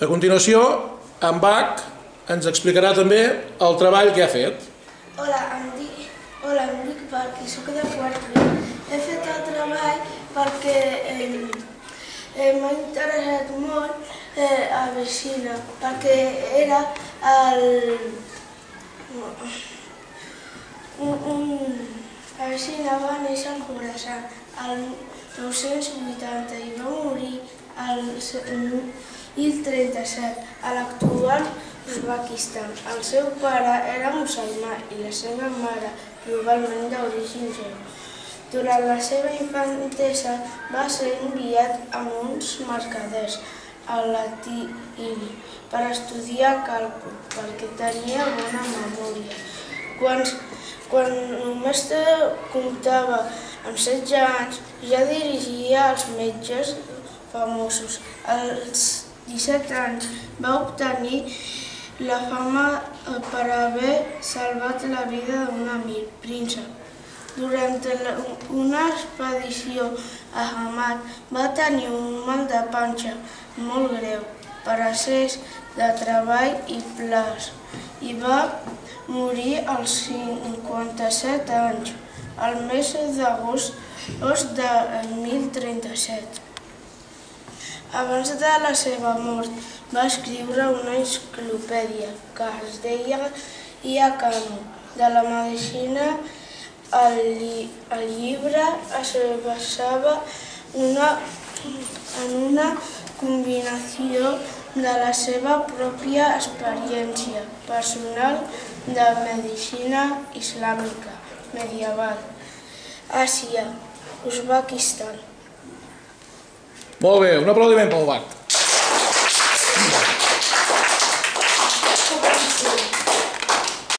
A continuació, en Bach ens explicarà també el treball que ha fet. Hola, em dic Bach i soc de quart B. He fet el treball perquè m'ha interessat molt Avicina, perquè era Avicina va néixer al Khorasan el 980 i va morir el 1037 a l'actual Uzbekistan. El seu pare era musulmà i la seva mare probablement d'origen jueu. Durant la seva infantesa va ser enviat amb uns mercaders a Latini per estudiar càlcul, perquè tenia bona memòria. Quan només comptava amb 16 anys, ja dirigia els metges famosos. Als 17 anys va obtenir la fama per haver salvat la vida d'un emir, príncep. Durant una expedició a Hamad va tenir un mal de panxa molt greu, per excés de treball i plaç, i va morir als 57 anys, al mes d'agost de 1037. Abans de la seva mort va escriure una enciclopèdia que es deia Ia-Kanu de la medicina. El llibre es basava en una combinació de la seva pròpia experiència personal de medicina islàmica medieval, Àsia, Uzbekistan. Molt bé, un aplaudiment pel Bach.